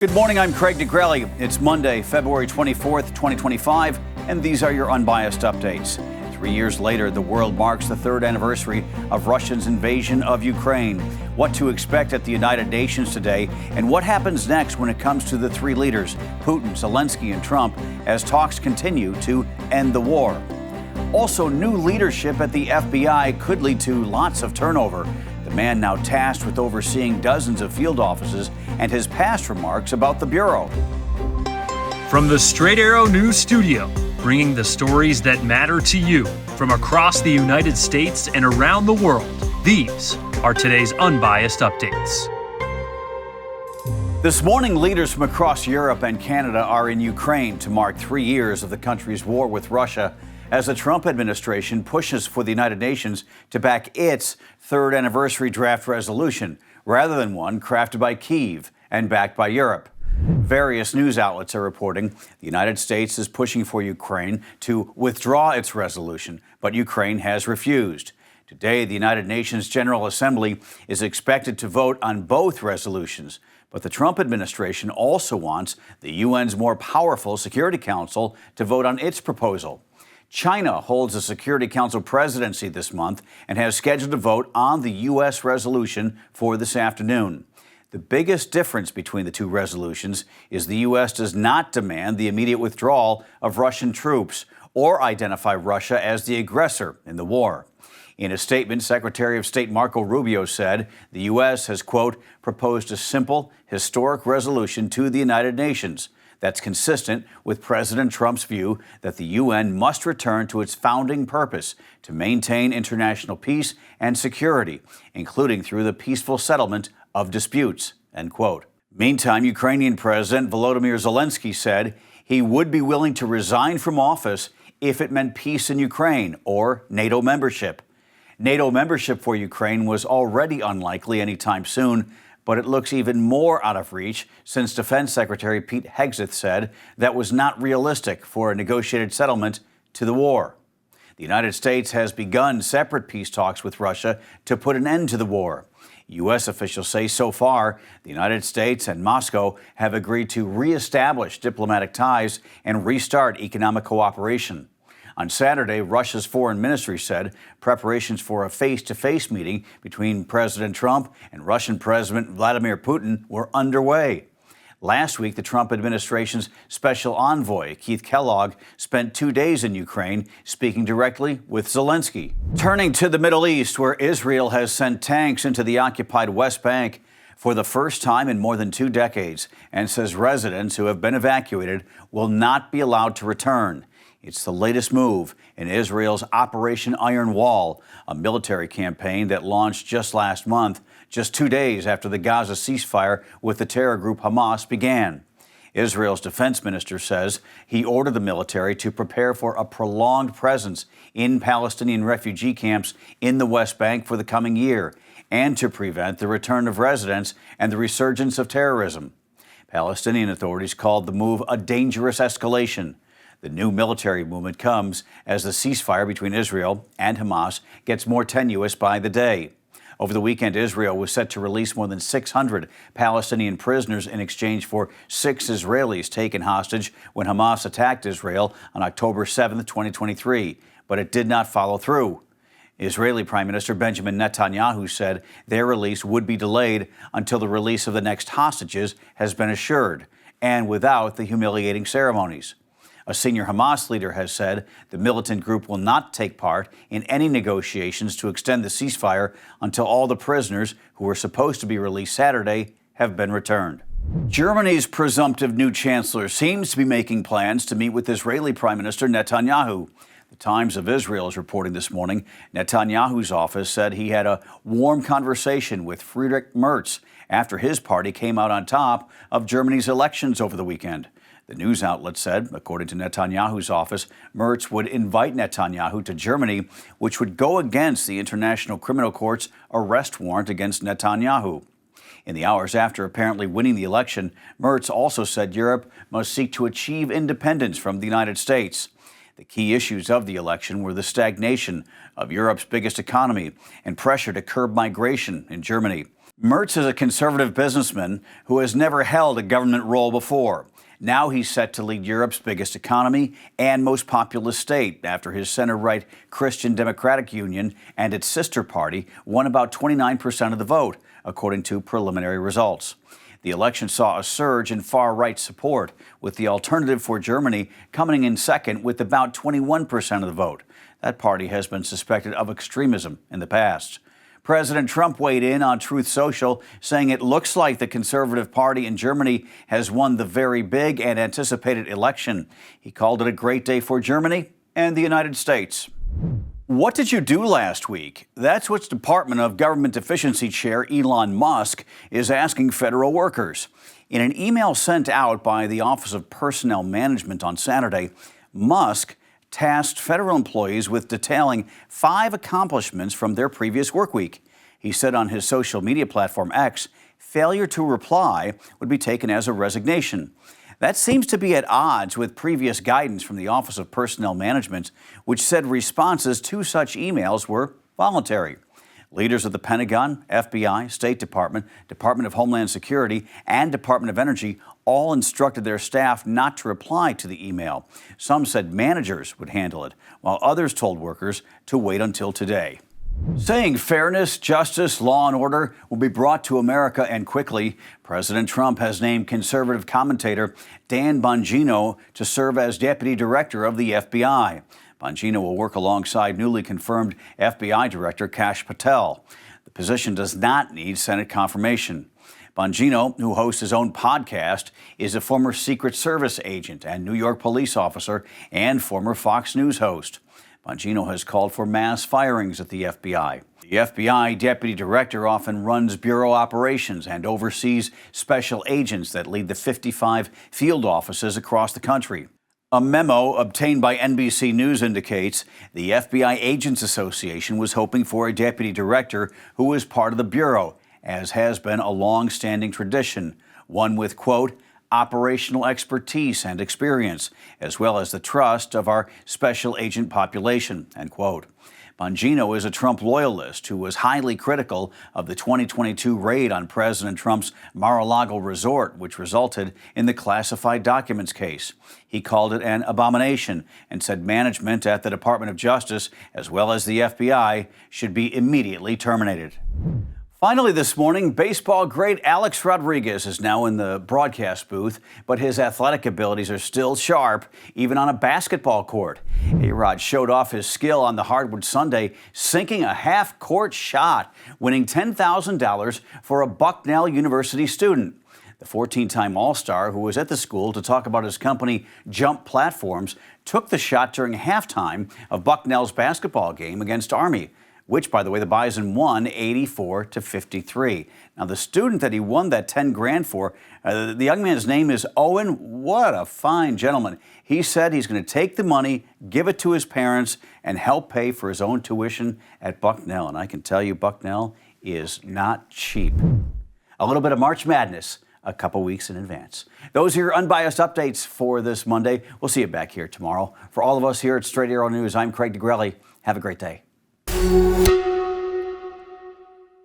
Good morning, I'm Craig DeGrelli. It's Monday, February 24th, 2025, and these are your Unbiased Updates. 3 years later, the world marks the third anniversary of Russia's invasion of Ukraine. What to expect at the United Nations today, and what happens next when it comes to the three leaders, Putin, Zelensky, and Trump, as talks continue to end the war. Also, new leadership at the FBI could lead to lots of turnover. The man now tasked with overseeing dozens of field offices and his past remarks about the Bureau. From the Straight Arrow News Studio, bringing the stories that matter to you from across the United States and around the world, these are today's Unbiased Updates. This morning, leaders from across Europe and Canada are in Ukraine to mark 3 years of the country's war with Russia, as the Trump administration pushes for the United Nations to back its third anniversary draft resolution, rather than one crafted by Kyiv and backed by Europe. Various news outlets are reporting the United States is pushing for Ukraine to withdraw its resolution, but Ukraine has refused. Today, the United Nations General Assembly is expected to vote on both resolutions, but the Trump administration also wants the UN's more powerful Security Council to vote on its proposal. China holds the Security Council presidency this month and has scheduled a vote on the U.S. resolution for this afternoon. The biggest difference between the two resolutions is the U.S. does not demand the immediate withdrawal of Russian troops or identify Russia as the aggressor in the war. In a statement, Secretary of State Marco Rubio said the U.S. has, quote, proposed a simple, historic resolution to the United Nations that's consistent with President Trump's view that the UN must return to its founding purpose to maintain international peace and security, including through the peaceful settlement of disputes, end quote. Meantime, Ukrainian President Volodymyr Zelensky said he would be willing to resign from office if it meant peace in Ukraine or NATO membership. NATO membership for Ukraine was already unlikely anytime soon, but it looks even more out of reach since Defense Secretary Pete Hegseth said that was not realistic for a negotiated settlement to the war. The United States has begun separate peace talks with Russia to put an end to the war. U.S. officials say so far, the United States and Moscow have agreed to reestablish diplomatic ties and restart economic cooperation. On Saturday, Russia's foreign ministry said preparations for a face-to-face meeting between President Trump and Russian President Vladimir Putin were underway. Last week, the Trump administration's special envoy, Keith Kellogg, spent 2 days in Ukraine speaking directly with Zelensky. Turning to the Middle East, where Israel has sent tanks into the occupied West Bank for the first time in more than 2 decades, and says residents who have been evacuated will not be allowed to return. It's the latest move in Israel's Operation Iron Wall, a military campaign that launched just last month, just 2 days after the Gaza ceasefire with the terror group Hamas began. Israel's defense minister says he ordered the military to prepare for a prolonged presence in Palestinian refugee camps in the West Bank for the coming year, and to prevent the return of residents and the resurgence of terrorism. Palestinian authorities called the move a dangerous escalation. The new military movement comes as the ceasefire between Israel and Hamas gets more tenuous by the day. Over the weekend, Israel was set to release more than 600 Palestinian prisoners in exchange for 6 Israelis taken hostage when Hamas attacked Israel on October 7, 2023, but it did not follow through. Israeli Prime Minister Benjamin Netanyahu said their release would be delayed until the release of the next hostages has been assured, and without the humiliating ceremonies. A senior Hamas leader has said the militant group will not take part in any negotiations to extend the ceasefire until all the prisoners who were supposed to be released Saturday have been returned. Germany's presumptive new chancellor seems to be making plans to meet with Israeli Prime Minister Netanyahu. The Times of Israel is reporting this morning Netanyahu's office said he had a warm conversation with Friedrich Merz after his party came out on top of Germany's elections over the weekend. The news outlet said, according to Netanyahu's office, Merz would invite Netanyahu to Germany, which would go against the International Criminal Court's arrest warrant against Netanyahu. In the hours after apparently winning the election, Merz also said Europe must seek to achieve independence from the United States. The key issues of the election were the stagnation of Europe's biggest economy and pressure to curb migration in Germany. Mertz is a conservative businessman who has never held a government role before. Now he's set to lead Europe's biggest economy and most populous state after his center-right Christian Democratic Union and its sister party won about 29% of the vote, according to preliminary results. The election saw a surge in far-right support, with the Alternative for Germany coming in second with about 21% of the vote. That party has been suspected of extremism in the past. President Trump weighed in on Truth Social, saying it looks like the Conservative Party in Germany has won the very big and anticipated election. He called it a great day for Germany and the United States. What did you do last week? That's what Department of Government Efficiency Chair Elon Musk is asking federal workers. In an email sent out by the Office of Personnel Management on Saturday, Musk tasked federal employees with detailing 5 accomplishments from their previous work week. He said on his social media platform X, failure to reply would be taken as a resignation. That seems to be at odds with previous guidance from the Office of Personnel Management, which said responses to such emails were voluntary. Leaders of the Pentagon, FBI, State Department, Department of Homeland Security, and Department of Energy all instructed their staff not to reply to the email. Some said managers would handle it, while others told workers to wait until today. Saying fairness, justice, law and order will be brought to America and quickly, President Trump has named conservative commentator Dan Bongino to serve as deputy director of the FBI. Bongino will work alongside newly confirmed FBI Director Kash Patel. The position does not need Senate confirmation. Bongino, who hosts his own podcast, is a former Secret Service agent and New York police officer and former Fox News host. Bongino has called for mass firings at the FBI. The FBI Deputy Director often runs bureau operations and oversees special agents that lead the 55 field offices across the country. A memo obtained by NBC News indicates the FBI Agents Association was hoping for a deputy director who was part of the Bureau, as has been a long-standing tradition, one with, quote, operational expertise and experience, as well as the trust of our special agent population, end quote. Bongino is a Trump loyalist who was highly critical of the 2022 raid on President Trump's Mar-a-Lago resort, which resulted in the classified documents case. He called it an abomination and said management at the Department of Justice, as well as the FBI, should be immediately terminated. Finally this morning, baseball great Alex Rodriguez is now in the broadcast booth, but his athletic abilities are still sharp, even on a basketball court. A-Rod showed off his skill on the hardwood Sunday, sinking a half-court shot, winning $10,000 for a Bucknell University student. The 14-time All-Star, who was at the school to talk about his company Jump Platforms, took the shot during halftime of Bucknell's basketball game against Army, which, by the way, the Bison won 84-53. Now, the student that he won that $10,000 for, the young man's name is Owen. What a fine gentleman. He said he's going to take the money, give it to his parents, and help pay for his own tuition at Bucknell. And I can tell you, Bucknell is not cheap. A little bit of March Madness a couple weeks in advance. Those are your unbiased updates for this Monday. We'll see you back here tomorrow. For all of us here at Straight Arrow News, I'm Craig DeGrelli. Have a great day.